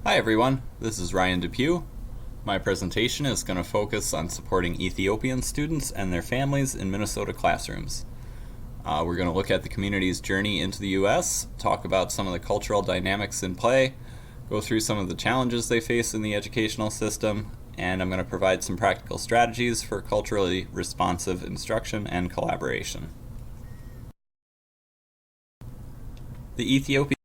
Hi everyone, this is Ryan Depew. My presentation is going to focus on supporting Ethiopian students and their families in Minnesota classrooms. We're going to look at the community's journey into the U.S., talk about some of the cultural dynamics in play, go through some of the challenges they face in the educational system, and I'm going to provide some practical strategies for culturally responsive instruction and collaboration. The Ethiopian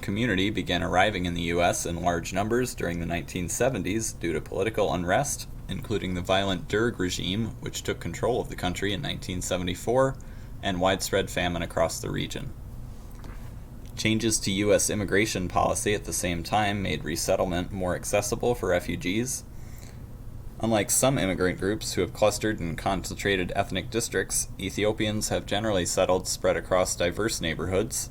community began arriving in the U.S. in large numbers during the 1970s due to political unrest, including the violent Derg regime, which took control of the country in 1974, and widespread famine across the region. Changes to U.S. immigration policy at the same time made resettlement more accessible for refugees. Unlike some immigrant groups who have clustered in concentrated ethnic districts, Ethiopians have generally settled spread across diverse neighborhoods.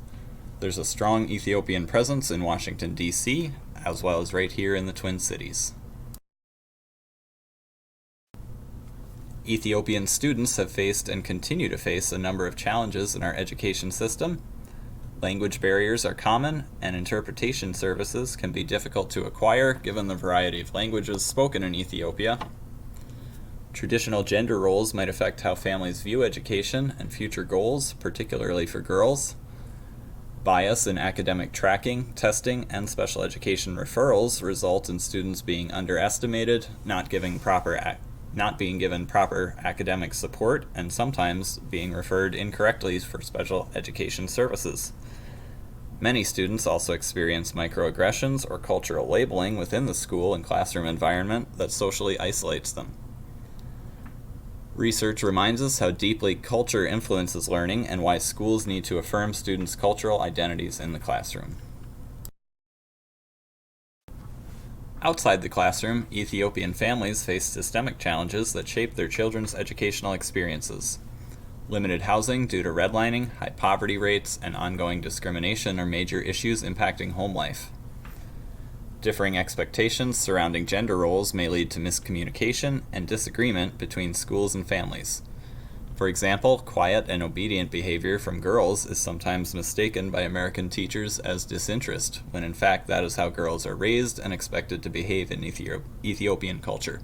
There's a strong Ethiopian presence in Washington, D.C., as well as right here in the Twin Cities. Ethiopian students have faced and continue to face a number of challenges in our education system. Language barriers are common, and interpretation services can be difficult to acquire given the variety of languages spoken in Ethiopia. Traditional gender roles might affect how families view education and future goals, particularly for girls. Bias in academic tracking, testing, and special education referrals result in students being underestimated, not being given proper academic support, and sometimes being referred incorrectly for special education services. Many students also experience microaggressions or cultural labeling within the school and classroom environment that socially isolates them. Research reminds us how deeply culture influences learning and why schools need to affirm students' cultural identities in the classroom. Outside the classroom, Ethiopian families face systemic challenges that shape their children's educational experiences. Limited housing due to redlining, high poverty rates, and ongoing discrimination are major issues impacting home life. Differing expectations surrounding gender roles may lead to miscommunication and disagreement between schools and families. For example, quiet and obedient behavior from girls is sometimes mistaken by American teachers as disinterest, when in fact that is how girls are raised and expected to behave in Ethiopian culture.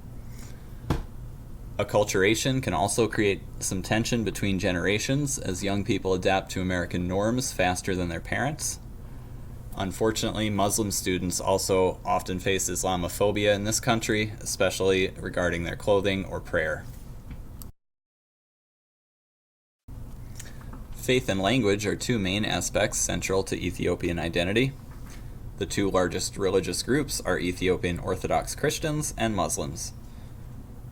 Acculturation can also create some tension between generations as young people adapt to American norms faster than their parents. Unfortunately, Muslim students also often face Islamophobia in this country, especially regarding their clothing or prayer. Faith and language are two main aspects central to Ethiopian identity. The two largest religious groups are Ethiopian Orthodox Christians and Muslims.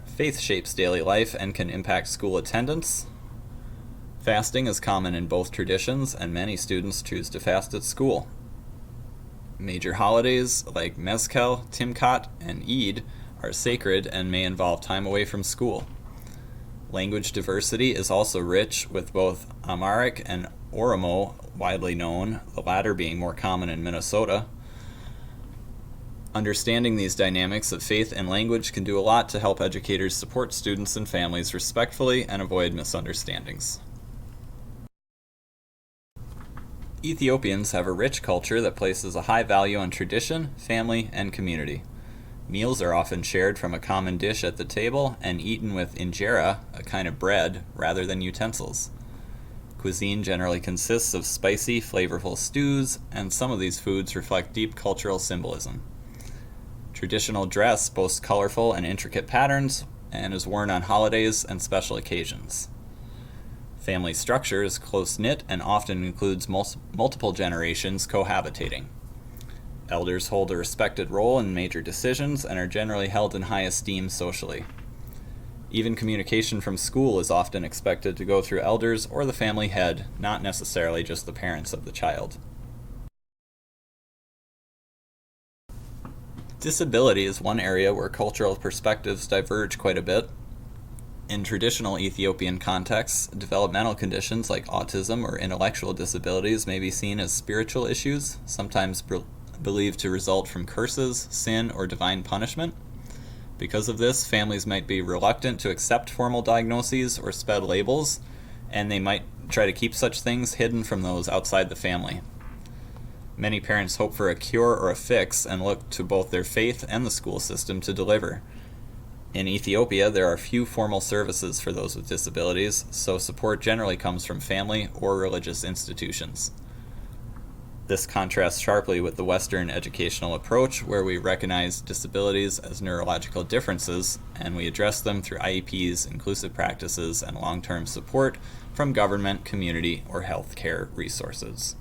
Faith shapes daily life and can impact school attendance. Fasting is common in both traditions, and many students choose to fast at school. Major holidays like Mezcal, Timkat, and Eid are sacred and may involve time away from school. Language diversity is also rich, with both Amharic and Oromo widely known, the latter being more common in Minnesota. Understanding these dynamics of faith and language can do a lot to help educators support students and families respectfully and avoid misunderstandings. Ethiopians have a rich culture that places a high value on tradition, family, and community. Meals are often shared from a common dish at the table and eaten with injera, a kind of bread, rather than utensils. Cuisine generally consists of spicy, flavorful stews, and some of these foods reflect deep cultural symbolism. Traditional dress boasts colorful and intricate patterns and is worn on holidays and special occasions. Family structure is close-knit and often includes multiple generations cohabitating. Elders hold a respected role in major decisions and are generally held in high esteem socially. Even communication from school is often expected to go through elders or the family head, not necessarily just the parents of the child. Disability is one area where cultural perspectives diverge quite a bit. In traditional Ethiopian contexts, developmental conditions like autism or intellectual disabilities may be seen as spiritual issues, sometimes believed to result from curses, sin, or divine punishment. Because of this, families might be reluctant to accept formal diagnoses or SPED labels, and they might try to keep such things hidden from those outside the family. Many parents hope for a cure or a fix and look to both their faith and the school system to deliver. In Ethiopia, there are few formal services for those with disabilities, so support generally comes from family or religious institutions. This contrasts sharply with the Western educational approach, where we recognize disabilities as neurological differences, and we address them through IEPs, inclusive practices, and long-term support from government, community, or healthcare resources.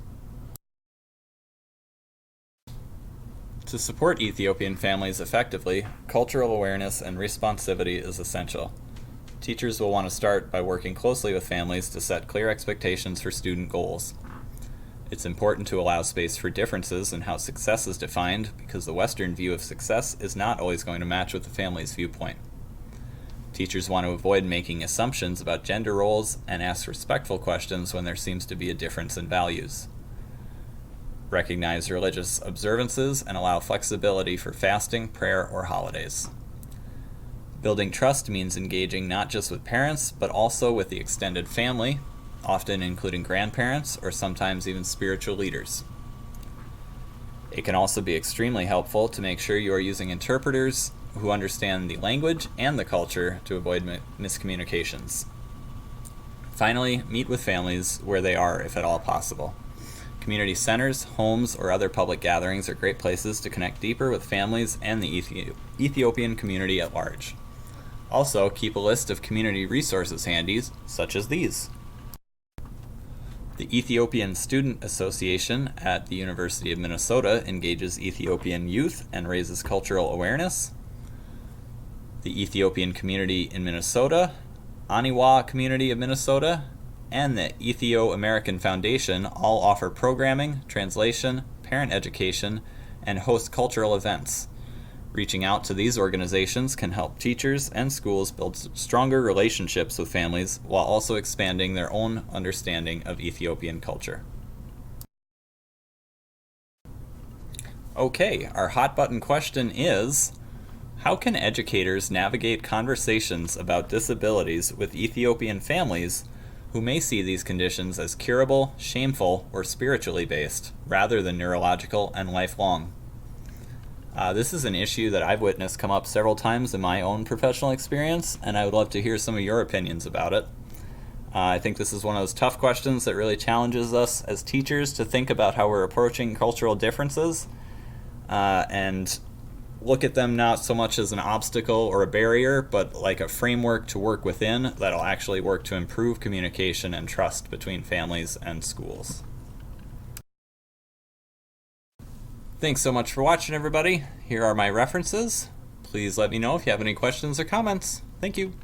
To support Ethiopian families effectively, cultural awareness and responsivity is essential. Teachers will want to start by working closely with families to set clear expectations for student goals. It's important to allow space for differences in how success is defined, because the Western view of success is not always going to match with the family's viewpoint. Teachers want to avoid making assumptions about gender roles and ask respectful questions when there seems to be a difference in values. Recognize religious observances and allow flexibility for fasting, prayer, or holidays. Building trust means engaging not just with parents, but also with the extended family, often including grandparents or sometimes even spiritual leaders. It can also be extremely helpful to make sure you are using interpreters who understand the language and the culture to avoid miscommunications. Finally, meet with families where they are, if at all possible. Community centers, homes, or other public gatherings are great places to connect deeper with families and the Ethiopian community at large. Also, keep a list of community resources handy, such as these. The Ethiopian Student Association at the University of Minnesota engages Ethiopian youth and raises cultural awareness. The Ethiopian community in Minnesota, Aniwa Community of Minnesota, and the Ethio-American Foundation all offer programming, translation, parent education, and host cultural events. Reaching out to these organizations can help teachers and schools build stronger relationships with families while also expanding their own understanding of Ethiopian culture. Okay, our hot button question is, how can educators navigate conversations about disabilities with Ethiopian families who may see these conditions as curable, shameful, or spiritually based, rather than neurological and lifelong? This is an issue that I've witnessed come up several times in my own professional experience, and I would love to hear some of your opinions about it. I think this is one of those tough questions that really challenges us as teachers to think about how we're approaching cultural differences, and look at them not so much as an obstacle or a barrier, but like a framework to work within that'll actually work to improve communication and trust between families and schools. Thanks so much for watching, everybody. Here are my references. Please let me know if you have any questions or comments. Thank you.